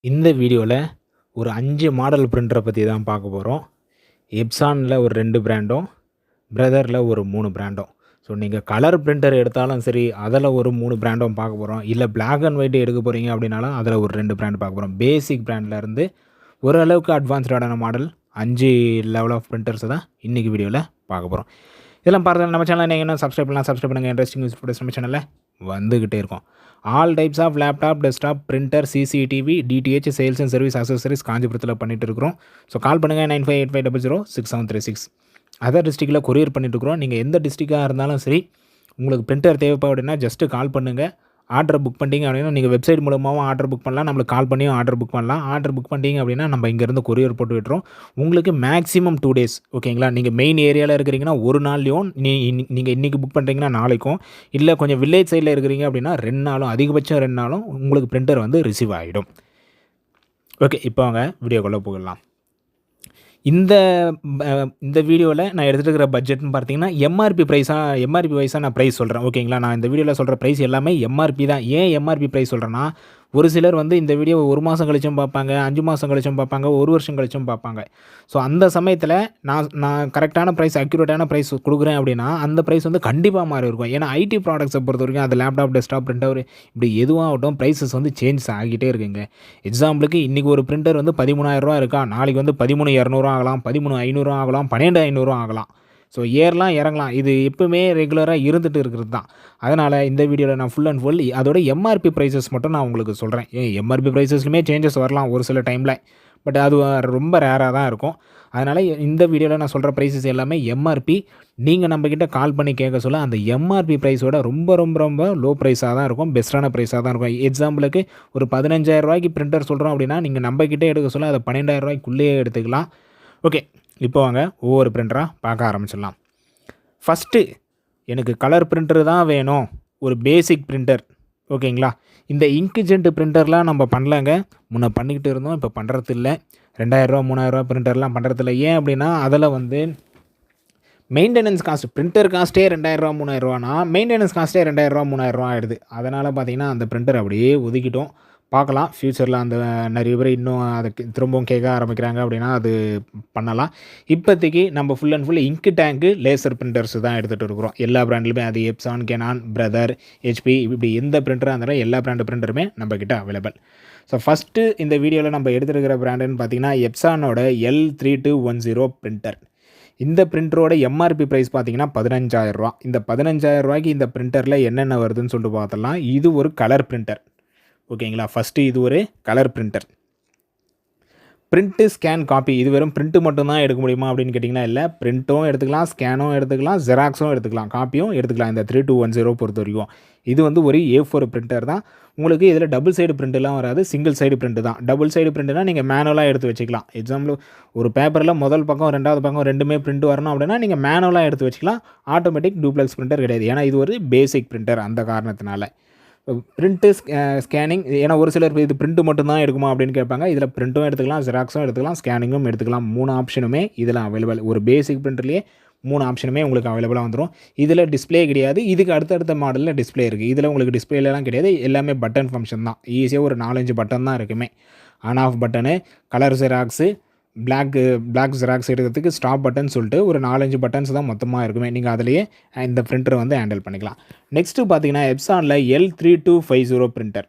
இந்த வீடியோவில் ஒரு 5 மாடல் பிரிண்டரை பற்றி தான் பார்க்க போகிறோம். எப்சானில் ஒரு 2 பிராண்டும், பிரதரில் ஒரு 3 பிராண்டும். ஸோ நீங்கள் கலர் பிரிண்டர் எடுத்தாலும் சரி, அதில் ஒரு 3 பிராண்டும் பார்க்க போகிறோம். இல்லை பிளாக் அண்ட் ஒயிட் எடுக்க போகிறீங்க அப்படின்னாலும் அதில் ஒரு 2 பிராண்ட் பார்க்க போகிறோம். பேசிக் பிராண்ட்லேருந்து ஓரளவுக்கு அட்வான்ஸ்டான மாடல் 5 லெவல் ஆஃப் பிரிண்டர்ஸை தான் இன்றைக்கி வீடியோவில் பார்க்க போகிறோம். இதெல்லாம் பார்த்தா நம்ம சேனலில் நீங்கள் இன்னும் சப்ஸ்கிரைப் பண்ணுங்கள். இன்ட்ரெஸ்டிங் நியூஸ் ஃபுட்டேஜ் நம்ம சேனலில் வந்துக்கிட்டே இருக்கும். All types of laptop, desktop, printer, CCTV, DTH, sales and service accessories காஞ்சிபுரத்தில் பண்ணிகிட்டு இருக்கிறோம். ஸோ கால் பண்ணுங்கள் 9585006736. அதர் டிஸ்ட்ரிக்டில் கொரியர் பண்ணிட்டுருக்குறோம். நீங்கள் எந்த டிஸ்ட்ரிக்டாக இருந்தாலும் சரி, உங்களுக்கு பிரிண்டர் தேவைப்படும் அப்படின்னா ஜஸ்ட்டு கால் பண்ணுங்கள். ஆர்டர் புக் பண்ணிட்டீங்க அப்படின்னா நீங்கள் வெப்சைட் மூலமாகவும் ஆர்டர் புக் பண்ணலாம். நம்மளுக்கு கால் பண்ணியும் ஆர்டர் புக் பண்ணலாம். ஆர்டர் புக் பண்ணிட்டீங்க அப்படின்னா நம்ம இங்கேருந்து கொரியர் போட்டு விட்டுறோம். உங்களுக்கு மேக்ஸிமம் 2 days ஓகேங்களா. நீங்கள் மெயின் ஏரியாவில் இருக்கிறீங்கன்னா ஒரு நாள்லையும், நீங்கள் இன்றைக்கி புக் பண்ணுறீங்கன்னா நாளைக்கும், இல்லை கொஞ்சம் வில்லேஜ் சைடில் இருக்கிறீங்க அப்படின்னா 2 நாளும், அதிகபட்சம் 2 நாளும் உங்களுக்கு பிரிண்டர் வந்து ரிசீவ் ஆகிடும். ஓகே, இப்போ அவங்க வீடியோக்குள்ளே போகலாம். இந்த வீடியோவில் நான் எடுத்துகிட்டு இருக்கிற பட்ஜெட்னு பார்த்தீங்கன்னா எம்ஆர்பி வைஸாக நான் ப்ரைஸ் சொல்கிறேன். ஓகேங்களா. நான் இந்த வீடியோவில் சொல்கிற ப்ரைஸ் எல்லாமே எம்ஆர்பி தான். ஏன் எம்ஆர்பி ப்ரைஸ் சொல்கிறேன்னா, ஒரு சிலர் வந்து இந்த வீடியோ 1 மாதம் கழிச்சும் பார்ப்பாங்க, 5 மாதம் கழிச்சும் பார்ப்பாங்க, 1 வருஷம் கழிச்சும் பார்ப்பாங்க. ஸோ அந்த சமயத்தில் நான் கரெக்டான ப்ரைஸ், அக்யூரேட்டான ப்ரைஸ் கொடுக்குறேன் அப்படின்னா அந்த ப்ரைஸ் வந்து கண்டிப்பாக மாறி இருக்கும். ஏன்னா ஐடி ப்ராடக்ட்ஸை பொறுத்த வரைக்கும் அது லேப்டாப், டெஸ்க்டாப், பிரிண்டர் இப்படி எதுவாகட்டும் ப்ரைஸஸ் வந்து சேஞ்ச் ஆகிட்டே இருக்குங்க. எக்ஸாம்பிளுக்கு இன்றைக்கி ஒரு பிரிண்டர் வந்து 13,000 இருக்கா, நாளைக்கு வந்து 13,200 ஆகலாம், 13,500 ஆகலாம், 12,500 ஆகலாம். ஸோ ஏறலாம் இறங்கலாம். இது எப்பவுமே ரெகுலராக இருந்துகிட்டு இருக்கிறது தான். அதனால் இந்த வீடியோவில் நான் ஃபுல் அண்ட் ஃபுல் அதோட எம்ஆர்பி ப்ரைஸஸ் மட்டும் நான் உங்களுக்கு சொல்கிறேன். எம்ஆர்பி ப்ரைஸஸ்லுமே சேஞ்சஸ் வரலாம் ஒரு சில டைமில், பட் அது ரொம்ப ரேராக தான் இருக்கும். அதனால் இந்த வீடியோவில் நான் சொல்கிற ப்ரைஸஸ் எல்லாமே எம்ஆர்பி. நீங்கள் நம்மக்கிட்ட கால் பண்ணி கேட்க சொல்ல அந்த எம்ஆர்பி ப்ரைஸோட ரொம்ப ரொம்ப ரொம்ப லோ ப்ரைஸாக தான் இருக்கும், பெஸ்ட்டான ப்ரைஸாக தான் இருக்கும். எக்ஸாம்பிளுக்கு ஒரு 15,000 பிரிண்டர் சொல்கிறோம் அப்படின்னா நீங்கள் நம்மக்கிட்ட எடுக்க சொல்ல அதை 12,000 எடுத்துக்கலாம். ஓகே, இப்போ வாங்க ஒவ்வொரு பிரிண்டராக பார்க்க ஆரம்பிச்சிடலாம். ஃபஸ்ட்டு எனக்கு கலர் பிரிண்டர் தான் வேணும், ஒரு பேசிக் பிரிண்டர். ஓகேங்களா. இந்த இன்க்ஜென்ட் பிரிண்டர்லாம் நம்ம பண்ணலங்க, முன்னே பண்ணிக்கிட்டு இருந்தோம், இப்போ பண்ணுறது இல்லை. 2,000 3,000 பிரிண்டர்லாம் பண்ணுறதில்ல. ஏன் அப்படின்னா அதில் வந்து மெயின்டெனன்ஸ் காஸ்ட், பிரிண்டர் காஸ்ட்டே 2,000 3,000னா மெயின்டெனன்ஸ் காஸ்ட்டே 2,000 3,000 ஆகிடுது. அதனால் பார்த்திங்கன்னா அந்த பிரிண்டர் அப்படியே ஒதுக்கிட்டோம். பார்க்கலாம் ஃப்யூச்சரில் அந்த நிறைய பேர் இன்னும் அதுக்கு திரும்பவும் கேட்க ஆரம்பிக்கிறாங்க அப்படின்னா அது பண்ணலாம். இப்போதைக்கு நம்ம full and full ink tank laser printers தான் எடுத்துகிட்டு இருக்கிறோம். எல்லா பிராண்ட்லையுமே அது எப்சான், கெனான், பிரதர், ஹெச்பி இப்படி எந்த பிரிண்டராக இருந்தாலும் எல்லா பிராண்டு பிரிண்டருமே நம்மக்கிட்ட அவைலபிள். ஸோ ஃபஸ்ட்டு இந்த வீடியோவில் நம்ம எடுத்துருக்கிற பிராண்டுன்னு பார்த்தீங்கன்னா எப்சானோட L3210 பிரிண்டர். இந்த பிரிண்டரோட எம்ஆர்பி ப்ரைஸ் பார்த்தீங்கன்னா 15,000. இந்த 15,000 இந்த பிரிண்டரில் என்னென்ன வருதுன்னு சொல்லிட்டு பார்த்தலாம். இது ஒரு கலர் பிரிண்டர். ஓகேங்களா. ஃபஸ்ட்டு இது ஒரு colour printer. Print, scan, copy இது வெறும் பிரிண்ட்டு மட்டும்தான் எடுக்க முடியுமா அப்படின்னு கேட்டிங்கன்னா இல்லை. பிரிண்ட்டும் எடுத்துக்கலாம், ஸ்கேனும் எடுத்துக்கலாம், ஜெராக்ஸும் எடுத்துக்கலாம், காப்பியும் எடுத்துக்கலாம். இந்த 3210 பொறுத்த வரைக்கும் இது வந்து ஒரு A4 பிரிண்டர் தான். உங்களுக்கு இதில் டபுள் சைடு பிரிண்ட்லாம் வராது, சிங்கிள் சைடு பிரிண்ட்டு தான். டபுள் சைடு பிரிண்ட்னா நீங்கள் மேனுவலாக எடுத்து வச்சுக்கலாம். எக்ஸாம்பிள் ஒரு பேப்பரில் முதல் பக்கம் 2வது பக்கம் 2மே பிரிண்ட் வரணும் அப்படின்னா நீங்கள் மேனுவலாக எடுத்து வச்சுக்கலாம். ஆட்டோமேட்டிக் டூப்ளெக்ஸ் பிரிண்டர் கிடையாது. ஏன்னா இது ஒரு பேசிக் பிரிண்டர். அந்த காரணத்தினால பிரிண்ட்டு, ஸ்கேனிங், ஏன்னா ஒரு சிலர் இது பிரிண்ட்டு மட்டும்தான் எடுக்குமா அப்படின்னு கேட்பாங்க. இதில் பிரிண்ட்டும் எடுத்துக்கலாம், ஜெராக்ஸும் எடுத்துக்கலாம், ஸ்கேனிங்கும் எடுத்துக்கலாம். 3 ஆப்ஷனுமே இதில் அவைலபிள். ஒரு பேசிக் பிரிண்டர்லேயே 3 ஆப்ஷனுமே உங்களுக்கு அவைலபிளாக வந்துடும். இதில் டிஸ்பிளே கிடையாது. இதுக்கு அடுத்தடுத்த மாடலில் டிஸ்பிளே இருக்குது. இதில் உங்களுக்கு டிஸ்பிளேலாம் கிடையாது. எல்லாமே பட்டன் ஃபங்க்ஷன் தான். ஈஸியாக ஒரு 4-5 பட்டன் தான் இருக்குமே. On off button, colour xerox, black xerox எடுக்கிறதுக்கு ஸ்டாப் பட்டன் சொல்லிட்டு ஒரு 4-5 பட்டன்ஸ் தான் மொத்தமாக இருக்குமே. நீங்கள் அதிலேயே இந்த பிரிண்டரை வந்து ஹேண்டில் பண்ணிக்கலாம். நெக்ஸ்ட்டு பார்த்தீங்கன்னா எப்சானில் L3250 பிரிண்டர்.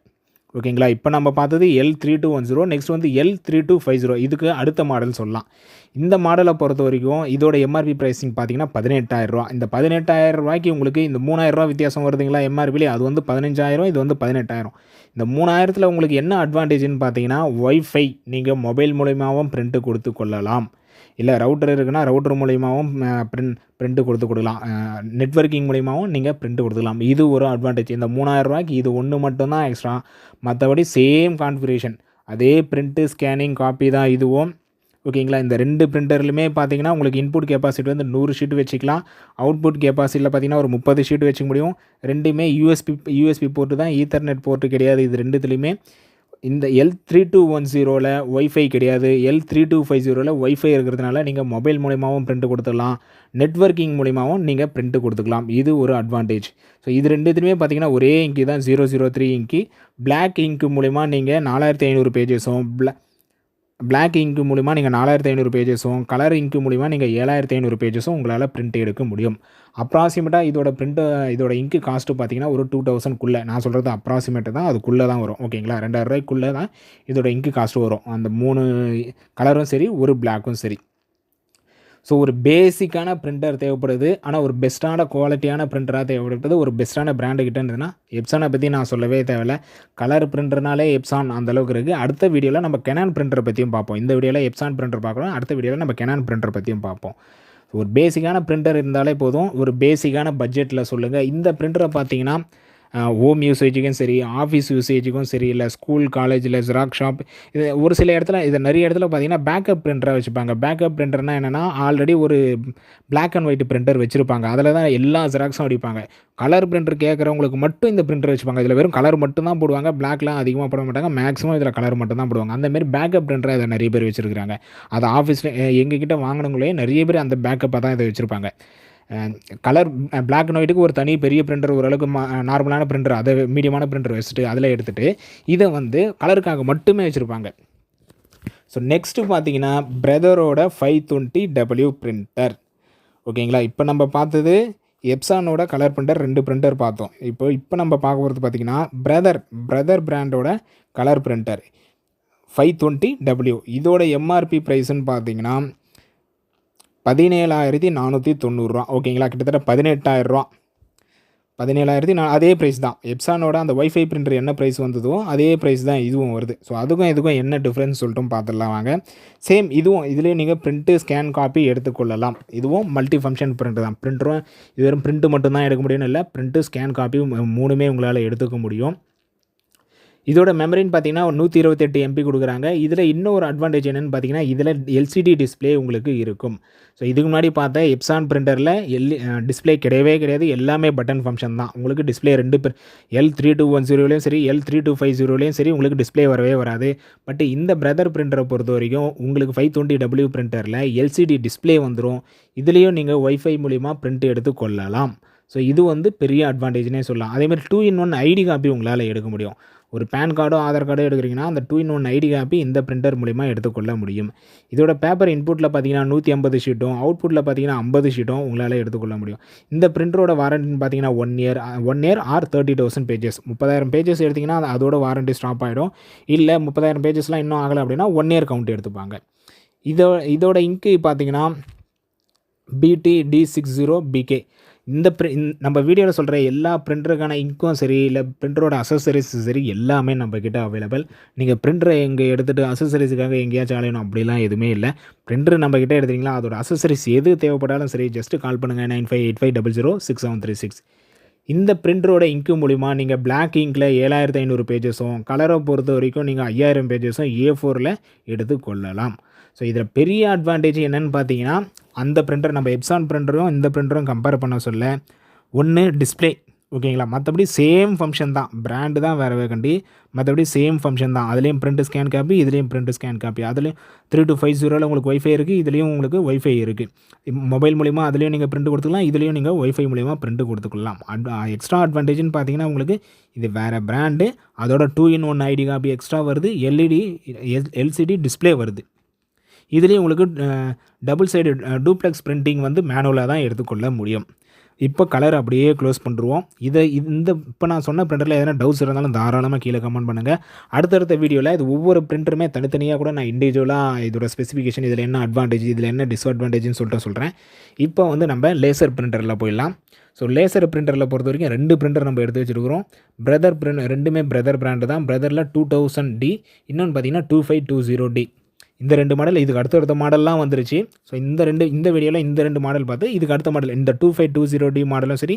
ஓகேங்களா. இப்போ நம்ம பார்த்தது L3210. நெக்ஸ்ட் வந்து L3250. இதுக்கு அடுத்த மாடல் சொல்லலாம். இந்த மாடலை பொறுத்த வரைக்கும் இதோட எம்ஆர்பி ப்ரைஸிங் பார்த்தீங்கன்னா 18,000. இந்த 18,000 உங்களுக்கு இந்த 3,000 வித்தியாசம் வருதுங்களா எம்ஆர்பிலே. அது வந்து 15,000, இது வந்து 18,000. இந்த 3,000 உங்களுக்கு என்ன அட்வான்டேஜ்னு பார்த்தீங்கன்னா ஒய்ஃபை நீங்கள் மொபைல் மூலியமாகவும் பிரிண்ட்டு கொடுத்து கொள்ளலாம். இல்லை ரவுட்டர் இருக்குன்னா ரவுட்டர் மூலியமாகவும் பிரிண்ட்டு கொடுக்கலாம். நெட்வொர்க்கிங் மூலியமாகவும் நீங்கள் பிரிண்ட்டு கொடுத்துக்கலாம். இது ஒரு அட்வான்டேஜ். இந்த 3,000 இது ஒன்று மட்டும்தான் எக்ஸ்ட்ரா. மற்றபடி சேம் கான்ஃபிகரேஷன், அதே பிரிண்ட்டு, ஸ்கேனிங், காப்பி தான் இதுவும். ஓகேங்களா. இந்த 2 பிரிண்டர்லையுமே பார்த்தீங்கன்னா உங்களுக்கு இன்புட் கெப்பாசிட்டி வந்து 100 ஷீட் வச்சுக்கலாம். அவுட்புட் கெப்பாசிட்டியில் பார்த்தீங்கன்னா ஒரு 30 ஷீட் வச்சுக்க முடியும். ரெண்டுமே யூஎஸ்பி போர்ட்டு தான், ஈத்தர்நெட் போர்ட்டு கிடையாது. இது 2துலேயுமே இந்த L3210ல ஒய்ஃபை கிடையாது. L3250ல ஒய்ஃபை இருக்கிறதுனால நீங்கள் மொபைல் மூலியமாகவும் பிரிண்ட் கொடுத்துக்கலாம். நெட்வொர்க்கிங் மூலியமாகவும் நீங்கள் பிரிண்ட் கொடுத்துக்கலாம். இது ஒரு அட்வான்டேஜ். ஸோ இது ரெண்டுத்துலையுமே பார்த்தீங்கன்னா ஒரே இங்கு தான் 003 இங்கு. பிளாக் இங்க் மூலிமா நீங்கள் 4500 பேஜஸும் பிளாக் இங்க் மூலிமா நீங்கள் 4500 பேஜஸும் கலர் இங்க் மூலிமா நீங்கள் 7500 பேஜஸும் உங்களால் பிரிண்ட் எடுக்க முடியும். அப்ராக்சிமேட்டாக இதோட இங்க்கு காஸ்ட்டு பார்த்தீங்கன்னா ஒரு 2000க்குள்ளே. நான் சொல்கிறது அப்ராக்சிமேட்டு தான், அதுக்குள்ளே தான் வரும். ஓகேங்களா, 2000 ரூபாய்க்குள்ளே தான் இதோட இங்க்கு காஸ்ட்டு வரும். அந்த 3 கலரும் சரி, ஒரு பிளாக்கும் சரி. ஸோ ஒரு பேசிக்கான பிரிண்டர் தேவைப்படுது. ஆனால் ஒரு பெஸ்ட்டான குவாலிட்டியான பிரிண்டராக தேவைப்படுது. ஒரு பெஸ்ட்டான பிராண்டுக்கிட்ட இருந்ததுன்னா எப்சானை பற்றி நான் சொல்லவே தேவையில்லை. கலர் பிரிண்டர்னாலே எப்சான் அந்தளவுக்கு இருக்குது. அடுத்த வீடியோவில் நம்ம கெனான் பிரிண்டரை பற்றியும் பார்ப்போம். இந்த வீடியோவில் எப்சான் பிரிண்டர் பார்க்குறோம், அடுத்த வீடியோவில் நம்ம கெனான் பிரிண்டர் பற்றியும் பார்ப்போம். ஒரு பேசிக்கான பிரிண்டர் இருந்தாலே போதும். ஒரு பேசிக்கான பட்ஜெட்டில் சொல்லுங்கள். இந்த பிரிண்டரை பார்த்தீங்கன்னா ஹோம் யூசேஜுக்கும் சரி, ஆஃபீஸ் யூசேஜுக்கும் சரி, இல்லை ஸ்கூல் காலேஜில் ஜெராக்ஸ் ஷாப், இது ஒரு சில இடத்துல, இது நிறைய இடத்துல பார்த்தீங்கன்னா பேக்கப் பிரிண்டராக வச்சுப்பாங்க. பேக்கப் பிரிண்டர்னால் என்னென்னா, ஆல்ரெடி ஒரு பிளாக் அண்ட் ஒயிட் பிரிண்டர் வச்சுருப்பாங்க. அதில் தான் எல்லா ஜெராக்ஸும் அடிப்பாங்க. கலர் பிரிண்டர் கேட்குறவங்களுக்கு மட்டும் இந்த பிரிண்டர் வச்சுப்பாங்க. இதில் வெறும் கலர் மட்டும் தான் போடுவாங்க. பிளாக்லாம் அதிகமாக போட மாட்டாங்க. மேக்ஸிமம் இதில் கலர் மட்டும் தான் போடுவாங்க. அந்தமாரி பேக்கப் பிரிண்டரை இதை நிறைய பேர் வச்சுருக்காங்க. அது ஆஃபீஸில் எங்ககிட்ட வாங்கினவங்களே நிறைய பேர் அந்த பேக்கப்பாக தான் இதை வச்சுருப்பாங்க. கலர் பிளாக் அண்ட் ஒயிட்டுக்கு ஒரு தனி பெரிய பிரிண்டர், ஓரளவுக்கு நார்மலான பிரிண்டர், அதை மீடியமான பிரிண்டர் வச்சுட்டு அதில் எடுத்துகிட்டு இதை வந்து கலருக்காக மட்டுமே வச்சுருப்பாங்க. ஸோ நெக்ஸ்ட்டு பார்த்தீங்கன்னா பிரதரோட 520W பிரிண்டர். ஓகேங்களா, இப்போ நம்ம பார்த்தது எப்சானோட கலர் பிரிண்டர், 2 பிரிண்டர் பார்த்தோம். இப்போ நம்ம பார்க்க போகிறது பார்த்தீங்கன்னா பிரதர் பிராண்டோட கலர் பிரிண்டர் 520W. இதோட எம்ஆர்பி ப்ரைஸ்ன்னு பார்த்தீங்கன்னா 17,490. ஓகேங்களா, கிட்டத்தட்ட 18,000. 17,000 அதே ப்ரைஸ் தான். எப்சானோட அந்த ஒய்ஃபை பிரிண்டர் என்ன ப்ரைஸ் வந்ததோ அதே ப்ரைஸ் தான் இதுவும் வருது. ஸோ அதுக்கும் இதுக்கும் என்ன டிஃப்ரென்ஸ் சொல்லிட்டு பார்த்துடலாம் வாங்க. சேம் இதுலேயும் நீங்கள் பிரிண்ட்டு ஸ்கேன் காப்பி எடுத்துக்கொள்ளலாம். இதுவும் மல்டி ஃபங்க்ஷன் பிரிண்ட் தான். பிரிண்டரும் இது வெறும் பிரிண்ட்டு மட்டும்தான் எடுக்க முடியும்னு இல்லை, பிரிண்ட்டு ஸ்கேன் காப்பி 3மே உங்களால் எடுத்துக்க முடியும். இதோட மெமரின்னு பார்த்தீங்கன்னா 128 MB கொடுக்குறாங்க. இதில் இன்னொரு அட்வான்டேஜ் என்னென்னு பார்த்தீங்கன்னா, இதில் எல்சிடி டிஸ்பிளே உங்களுக்கு இருக்கும். ஸோ இதுக்கு முன்னாடி பார்த்த எப்சான் பிரிண்டரில் டிஸ்பிளே கிடையவே கிடையாது. எல்லாமே பட்டன் ஃபங்க்ஷன் தான். உங்களுக்கு டிஸ்பிளே L3210லையும் சரி, L3250லையும் சரி உங்களுக்கு டிஸ்பிளே வரவே வராது. பட் இந்த பிரதர் பிரிண்டரை பொறுத்த வரைக்கும் உங்களுக்கு 520W பிரிண்டரில் எல்சிடி டிஸ்பிளே வந்துடும். இதுலேயும் நீங்கள் ஒய்ஃபை மூலிமா பிரிண்ட் எடுத்து கொள்ளலாம். ஸோ இது வந்து பெரிய அட்வான்டேஜ்னே சொல்லலாம். அதேமாதிரி 2-in-1 ஐடி காப்பி உங்களால் எடுக்க முடியும். ஒரு பேன் கார்டோ ஆதார் கார்டோ எடுக்கிறீங்கன்னா அந்த 2-in-1 ஐடி காப்பி இந்த பிரிண்டர் மூலிமா எடுத்துக்கொள்ள முடியும். இதோட பேப்பர் இன்புட்டில் பார்த்தீங்கன்னா 150 ஷீட்டும், அவுட்புட்டில் பார்த்தீங்கன்னா 50 ஷீட்டும் உங்களால் எடுத்துக்கொள்ள முடியும். இந்த பிரிண்டரோட வாரண்டின்னு பார்த்தீங்கன்னா 1 இயர் ஆர் 30,000 பேஜஸ். 30,000 பேஜஸ் எடுத்திங்கன்னா அதோட வாரண்டி ஸ்டாப் ஆகிடும். இல்லை 30,000 பேஜஸ்லாம் இன்னும் ஆகலை அப்படின்னா 1 இயர் கவுண்ட் எடுத்துப்பாங்க. இதோட இங்கு பார்த்தீங்கன்னா BT D60BK. நம்ம வீடியோவில் சொல்கிற எல்லா பிரிண்டருக்கான இங்க்கும் சரி, இல்லை பிரிண்டரோட அசசரிஸ் சரி, எல்லாமே நம்மக்கிட்ட அவைலபிள். நீங்கள் பிரிண்டரை எங்கே எடுத்துகிட்டு அசசரிஸுக்காக எங்கேயாச்சும் அலையணும் அப்படிலாம் எதுவுமே இல்லை. பிரிண்டர் நம்மக்கிட்ட எடுத்துட்டிங்களா, அதோட அசசரிஸ் எது தேவைப்பட்டாலும் சரி, ஜஸ்ட்டு கால் பண்ணுங்கள் 9585006736. இந்த பிரிண்டரோட இங்க்கு மூலிமா நீங்கள் பிளாக் இங்கில் 7500 பேஜஸும், கலரை பொறுத்த வரைக்கும் நீங்கள் 5000 பேஜஸும் A4ல் எடுத்துக்கொள்ளலாம். ஸோ இதில் பெரிய அட்வான்டேஜ் என்னென்னு பார்த்தீங்கன்னா, அந்த பிரிண்டர் நம்ம எப்சான் பிரிண்டரும் இந்த பிரிண்டரும் கம்பேர் பண்ண சொல்ல, ஒன்று டிஸ்பிளே. ஓகேங்களா, மற்றபடி சேம் ஃபங்க்ஷன் தான். பிராண்டு தான் வேறு வேகண்டி, மற்றபடி சேம் ஃபங்க்ஷன் தான். அதுலேயும் பிரிண்ட் ஸ்கேன் காப்பி, இதுலேயும் பிரிண்ட் ஸ்கேன் காப்பி. அதுலேயும் 3250ல் உங்களுக்கு ஒய்ஃபை இருக்குது, இதுலேயும் உங்களுக்கு ஒய்ஃபை இருக்குது. மொபைல் மூலிமா அதுலேயும் நீங்கள் பிரிண்ட் கொடுத்துக்கலாம், இதுலேயும் நீங்கள் ஒய்ஃபை மூலிமா பிரிண்ட் கொடுத்துக்கலாம். எக்ஸ்ட்ரா அட்வான்டேஜ்னு பார்த்தீங்கன்னா உங்களுக்கு இது வேறு பிராண்டு, அதோட 2-in-1 ஐடி காப்பி எக்ஸ்ட்ரா வருது, எல்சிடி டிஸ்பிளே வருது. இதுலேயும் உங்களுக்கு டபுள் சைடு டூப்ளெக்ஸ் பிரிண்டிங் வந்து மேனுவலாக தான் எடுத்துக்கொள்ள முடியும். இப்போ கலர் அப்படியே க்ளோஸ் பண்ணுறோம். இப்போ நான் சொன்ன பிரிண்டரில் எதனா டவுட்ஸ் இருந்தாலும் தாராளமாக கீழே கமெண்ட் பண்ணுங்கள். அடுத்தடுத்த வீடியோவில் இது ஒவ்வொரு பிரிண்டருமே தனித்தனியாக கூட நான் இண்டிவிஜுவலாக இதோட ஸ்பெசிஃபிகேஷன், இதில் என்ன அட்வான்டேஜ், இதில் என்ன டிஸ்அட்வான்டேஜ்னு சொல்கிறேன். இப்போ வந்து நம்ம லேசர் பிரிண்டரில் போயிடலாம். ஸோ லேசர் பிரிண்டரில் பொறுத்த வரைக்கும் 2 பிரிண்டர் நம்ம எடுத்து வச்சுருக்கிறோம். பிரதர் பிரிண்டர், ரெண்டுமே பிரதர் பிராண்டு தான். பிரதரில் 2000D, இன்னொன்று பார்த்தீங்கன்னா 2520D. இந்த 2 மாடல், இதுக்கு அடுத்த மாடல்லாம் வந்துருச்சு. ஸோ இந்த வீடியோவில் இந்த 2 மாடல் பார்த்து, இதுக்கு அடுத்த மாடல் இந்த 2520D மாடலும் சரி,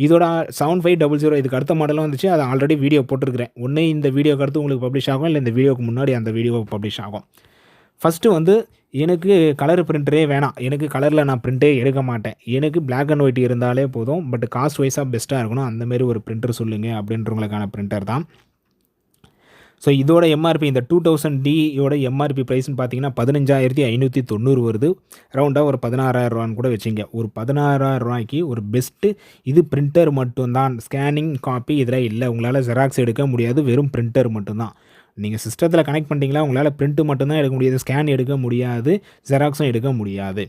இதோட 7500 இதுக்கு அடுத்த மாடலும் வந்துச்சு. அதை ஆல்ரெடி வீடியோ போட்டிருக்கிறேன். ஒன்று இந்த வீடியோக்கு அடுத்து உங்களுக்கு பப்ளிஷ் ஆகும், இல்லை இந்த வீடியோக்கு முன்னாடி அந்த வீடியோ பப்ளிஷ் ஆகும். ஃபஸ்ட்டு வந்து எனக்கு கலர் பிரிண்டரே வேணாம், எனக்கு கலரில் நான் பிரிண்டே எடுக்க மாட்டேன், எனக்கு பிளாக் அண்ட் ஒயிட் இருந்தாலே போதும், பட் காஸ்ட் வைஸாக பெஸ்ட்டாக இருக்கணும், அந்தமாரி ஒரு பிரிண்டர் சொல்லுங்கள் அப்படின்றவங்களுக்கான பிரிண்டர் தான். ஸோ இதோட எம்ஆர்பி இந்த 2000D யோட எம்ஆர்பி ப்ரைஸ்ன்னு பார்த்தீங்கன்னா 15,590 வருது. ரவுண்டாக ஒரு 16,000 கூட வச்சுங்க. ஒரு 16,000 ஒரு பெஸ்ட்டு. இது பிரிண்டர் மட்டும்தான், ஸ்கேனிங் காப்பி இதில் இல்லை. உங்களால் ஜெராக்ஸ் எடுக்க முடியாது, வெறும் பிரிண்டர் மட்டும்தான். நீங்கள் சிஸ்டத்தில் கனெக்ட் பண்ணிட்டீங்களா, உங்களால் பிரிண்ட்டு மட்டும்தான் எடுக்க முடியாது, ஸ்கேன் எடுக்க முடியாது, ஜெராக்ஸும் எடுக்க முடியாது.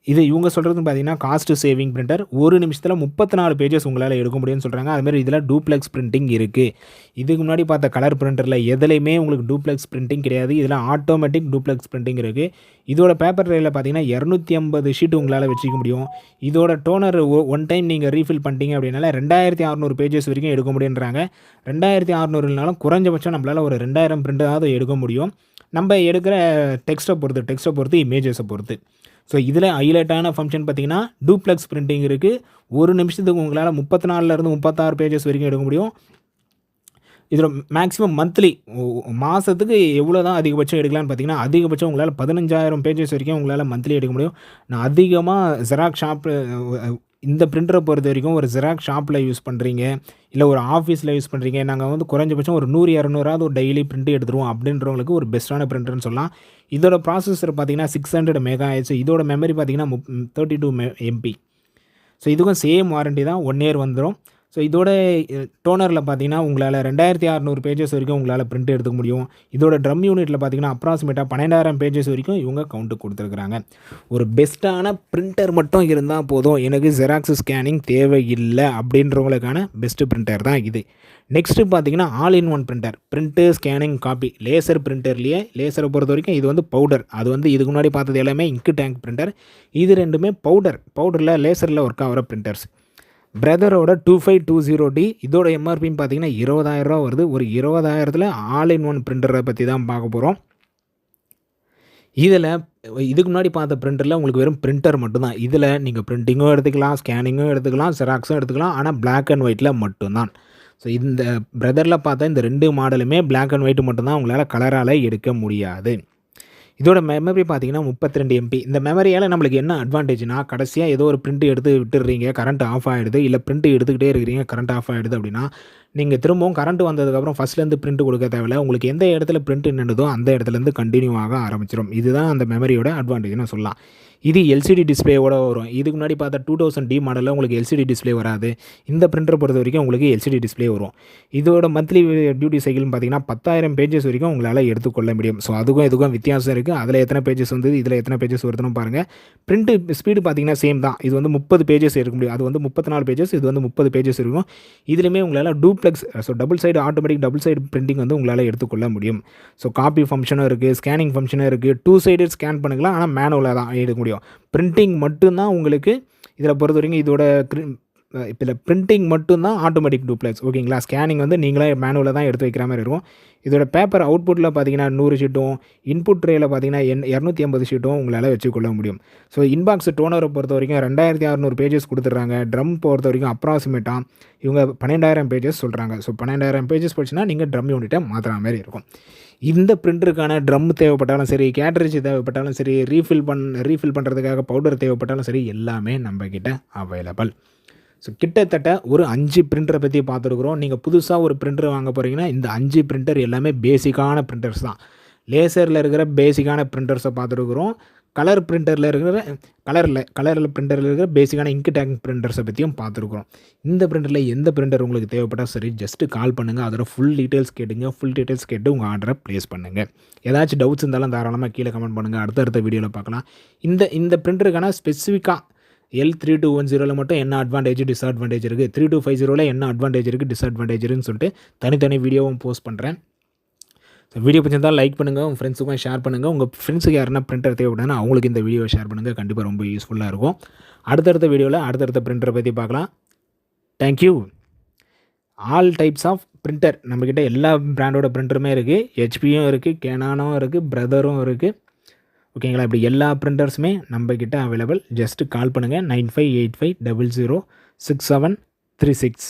இது இவங்க சொல்கிறதுன்னு பார்த்தீங்கன்னா காஸ்ட் சேவிங் பிரிண்டர். ஒரு நிமிஷத்தில் 34 பேஜஸ் உங்களால் எடுக்க முடியும்னு சொல்கிறாங்க. அதுமாதிரி இதில் டூப்ளெக்ஸ் பிரிண்டிங் இருக்குது. இதுக்கு முன்னாடி பார்த்த கலர் பிரிண்டரில் எதுலேயுமே உங்களுக்கு டூப்ளெக்ஸ் பிரிண்டிங் கிடையாது. இதில் ஆட்டோமேட்டிக் டூப்ளெக்ஸ் பிரிண்டிங் இருக்குது. இதோட பேப்பர் ட்ரேயில் பார்த்தீங்கன்னா 250 ஷீட் உங்களால் வச்சுக்க முடியும். இதோட டோனர் ஒன் டைம் நீங்கள் ரீஃபில் பண்ணிட்டீங்க அப்படின்னால 2600 பேஜஸ் வரைக்கும் எடுக்க முடியுன்றாங்க. 2600னாலும் குறைஞ்சபட்சம் நம்மளால் ஒரு 2000 பிரிண்டாவது எடுக்க முடியும். நம்ம எடுக்கிற டெக்ஸ்ட்டை பொறுத்து இமேஜஸை பொறுத்து. ஸோ இதில் ஹைலைட்டான ஃபங்க்ஷன் பார்த்தீங்கன்னா டூப்ளெக்ஸ் பிரிண்டிங் இருக்குது. ஒரு நிமிஷத்துக்கு உங்களால் 34லேருந்து 36 பேஜஸ் வரைக்கும் எடுக்க முடியும். இதில் மேக்ஸிமம் மந்த்லி மாதத்துக்கு எவ்வளோ தான் அதிகபட்சம் எடுக்கலான்னு பார்த்தீங்கன்னா, அதிகபட்சம் உங்களால் 15,000 பேஜஸ் வரைக்கும் உங்களால் மந்த்லி எடுக்க முடியும். நான் அதிகமாக ஜெராக்ஸ் ஷாப்பு இந்த பிரிண்டரை பொறுத்த வரைக்கும் ஒரு ஜெராக்ஸ் ஷாப்பில் யூஸ் பண்ணுறீங்க, இல்லை ஒரு ஆஃபீஸில் யூஸ் பண்ணுறீங்க, நாங்கள் வந்து குறைஞ்சபட்சம் ஒரு 100-200 ஒரு டெய்லி பிரிண்ட் எடுத்துருவோம் அப்படின்றவங்களுக்கு ஒரு பெஸ்ட்டான பிரிண்டர்னு சொல்லலாம். இதோட ப்ராசஸர் பார்த்தீங்கன்னா 600 MHz. இதோட மெமரி பார்த்தீங்கன்னா 32 MB. ஸோ இதுக்கும் சேம் வாரண்டி தான், 1 இயர் வந்துடும். ஸோ இதோட டோனரில் பார்த்தீங்கன்னா உங்களால் 2600 பேஜஸ் வரைக்கும் உங்களால் பிரிண்ட் எடுத்துக்க முடியும். இதோட ட்ரம் யூனிட்டில் பார்த்தீங்கன்னா அப்ராக்சிமேட்டாக 12,000 பேஜஸ் வரைக்கும் இவங்க கவுண்ட்டு கொடுத்துருக்குறாங்க. ஒரு பெஸ்ட்டான பிரிண்டர் மட்டும் இருந்தால் போதும், எனக்கு ஜெராக்ஸ் ஸ்கேனிங் தேவையில்லை அப்படின்றவங்களுக்கான பெஸ்ட்டு பிரிண்டர் தான் இது. நெக்ஸ்ட்டு பார்த்தீங்கன்னா all in one printer. Print, scanning, copy. Laser பிரிண்டர்லேயே லேசரை பொறுத்த வரைக்கும் இது வந்து பவுடர். அது வந்து இதுக்கு முன்னாடி பார்த்தது எல்லாமே இங்கு டேங்க் பிரிண்டர். இது ரெண்டுமே பவுடரில் லேசரில் ஒர்க் ஆகிற பிரிண்டர்ஸ். பிரதரோட 2520D இதோட எம்ஆர்பின்னு பார்த்தீங்கன்னா 20,000 வருது. ஒரு 20,000ல் ஆல் இன் ஒன் பிரிண்டரை பற்றி தான் பார்க்க போகிறோம். இதில் இதுக்கு முன்னாடி பார்த்த பிரிண்டரில் உங்களுக்கு வெறும் பிரிண்டர் மட்டும்தான். இதில் நீங்கள் பிரிண்டிங்கும் எடுத்துக்கலாம், ஸ்கேனிங்கும் எடுத்துக்கலாம், ஜெராக்ஸும் எடுத்துக்கலாம். ஆனால் பிளாக் அண்ட் ஒயிட்டில் மட்டும்தான். ஸோ இந்த பிரதரில் பார்த்தா இந்த 2 மாடலுமே பிளாக் அண்ட் ஒயிட் மட்டும்தான், உங்களால் கலரால் எடுக்க முடியாது. இதோட மெமரி பார்த்தீங்கன்னா 32 MB. இந்த மெமரியால் நம்மளுக்கு என்ன அட்வான்டேஜ்னா, கடைசியாக ஏதோ ஒரு பிரிண்ட் எடுத்து விட்டுடுறீங்க, கரண்ட் ஆஃப் ஆகிடுது, இல்லை பிரிண்ட் எடுத்துக்கிட்டே இருக்கிறீங்க, கரண்ட் ஆஃப் ஆகிடுது அப்படின்னா, நீங்கள் திரும்பவும் கரண்ட் வந்ததுக்கப்புறம் ஃபஸ்ட்லேருந்து பிரிண்ட் கொடுக்க தேவையில்லை. உங்களுக்கு எந்த இடத்துல பிரிண்ட் நின்றுதோ அந்த இடத்துலேருந்து கண்டினியூ ஆக ஆரம்பிச்சிடும். இதுதான் அந்த மெமரியோட அட்வான்டேஜ்னு சொல்லலாம். இது எல்சிடி டிஸ்பிளேயோட வரும். இதுக்கு முன்னாடி பார்த்தா 2000D மாடலில் உங்களுக்கு எல்சிடி டிஸ்பிளே வராது. இந்த பிரிண்டரை பொறுத்த வரைக்கும் உங்களுக்கு எல்சிடி டிஸ்பிளே வரும். இதோட மந்த்லி டியூட்டி சைக்கிள்னு பார்த்தீங்கன்னா 10,000 பேஜஸ் வரைக்கும் உங்களால் எடுத்துக்கொள்ள முடியும். ஸோ அதுக்கும் இதுக்கும் வித்தியாசம் இருக்குது. அதில் எத்தனை பேஜஸ் வந்து இதில் எத்தனை பேஜஸ் வருதுன்னு பாருங்கள். பிரிண்ட் ஸ்பீடு பார்த்தீங்கன்னா சேம் தான். இது வந்து 30 பேஜஸ் எடுக்க முடியும். அது வந்து 34 பேஜஸ், இது வந்து 30 பேஜஸ் இருக்கும். இதுலேயுமே உங்களால் duplex, so double side automatic double side printing வந்து உங்களால் எடுத்துக்கொள்ள முடியும். ஸோ காப்பி ஃபங்க்ஷனும் இருக்குது, ஸ்கேனிங் ஃபங்க்ஷனும் இருக்குது. 2 சைடு ஸ்கேன் பண்ணிக்கலாம், ஆனால் மேனுவலாக தான் எடுக்க முடியும். பிரிண்டிங் மட்டும்தான் உங்களுக்கு இதில் பொறுத்த வரைக்கும். இதோட இதில் பிரிண்டிங் மட்டும்தான் ஆட்டோமேட்டிக் டூப்ளெக்ஸ், ஓகேங்களா. ஸ்கேனிங் வந்து நீங்களே மேனுவலாக தான் எடுத்து வைக்கிற மாதிரி இருக்கும். இதோட பேப்பர் அவுட்புட்டில் பார்த்தீங்கன்னா 100 ஷீட்டும், இன்புட் ட்ரேயில் பார்த்தீங்கன்னா 250 ஷீட்டும் உங்களால் வச்சுக்கொள்ள முடியும். ஸோ இன்பாக்ஸ் டோனரை பொறுத்த வரைக்கும் 2600 பேஜஸ் கொடுத்துட்றாங்க. ட்ரம் பொறுத்த வரைக்கும் அப்ராக்சிமேட்டாக இவங்க 12,000 பேஜஸ் சொல்கிறாங்க. ஸோ 12,000 பேஜஸ் போச்சுன்னா நீங்கள் ட்ரம் யூனிட்டை மாற்றுற மாதிரி இருக்கும். இந்த பிரிண்டருக்கான ட்ரம் தேவைப்பட்டாலும் சரி, கேட்ரேஜ் தேவைப்பட்டாலும் சரி, ரீஃபில் பண்ணுறதுக்காக பவுடர் தேவைப்பட்டாலும் சரி, எல்லாமே நம்மக்கிட்ட அவைலபிள். ஸோ கிட்டத்தட்ட ஒரு 5 பிரிண்டரை பற்றி பார்த்துருக்குறோம். நீங்கள் புதுசாக ஒரு பிரிண்டர் வாங்க போகிறீங்கன்னா இந்த 5 பிரிண்டர் எல்லாமே பேசிக்கான பிரிண்டர்ஸ் தான். லேசரில் இருக்கிற பேசிக்கான பிரிண்டர்ஸை பார்த்துருக்குறோம். கலர் பிரிண்டரில் இருக்கிற கலரில் பிரிண்டரில் இருக்கிற பேசிக்கான இங்கு டேங்க் பிரிண்டர்ஸை பற்றியும் பார்த்துருக்குறோம். இந்த பிரிண்டரில் எந்த பிரிண்டர் உங்களுக்கு தேவைப்பட்டால் சரி, ஜஸ்ட்டு கால் பண்ணுங்கள். அதோட ஃபுல் டீட்டெயில்ஸ் கேட்டுங்க. ஃபுல் டீட்டெயில்ஸ் கேட்டு உங்கள் ஆர்டரை ப்ளேஸ் பண்ணுங்கள். ஏதாச்சும் டவுட்ஸ் இருந்தாலும் தாராளமாக கீழே கமெண்ட் பண்ணுங்கள். அடுத்த வீடியோவில் பார்க்கலாம். இந்த பிரிண்டருக்கான ஸ்பெசிஃபிக்காக L3210 மட்டும் என்ன அட்வான்டேஜ், டிஸ்அட்வான்டேஜ் இருக்குது, 3250 என்ன அட்வான்டேஜ் இருக்குது, டிஸ்அட்வான்டேஜ்னு சொல்லிட்டு தனித்தனி வீடியோவும் போஸ்ட் பண்ணுறேன். ஸோ வீடியோ பிடிச்சிருந்தால் லைக் பண்ணுங்கள், உங்கள் ஃப்ரெண்ட்ஸுக்கும் ஷேர் பண்ணுங்கள். உங்கள் ஃப்ரெண்ட்ஸுக்கு யாருன்னா பிரிண்டர் தேவைப்படுதுன்னா அவங்களுக்கு இந்த வீடியோவை ஷேர் பண்ணுங்கள். கண்டிப்பாக ரொம்ப யூஸ்ஃபுல்லாக இருக்கும். அடுத்தடுத்த வீடியோவில் அடுத்தடுத்த பிரிண்டரை பற்றி பார்க்கலாம். Thank you. All types of printer நம்மக்கிட்ட எல்லா பிராண்டோட பிரிண்டருமே இருக்குது. ஹெச்பியும் இருக்குது, கேனானும் இருக்குது, பிரதரும் இருக்குது, ஓகேங்களா. இப்படி எல்லா பிரிண்டர்ஸுமே நம்மக்கிட்ட அவைலபிள். ஜஸ்ட்டு கால் பண்ணுங்கள் 9585006736.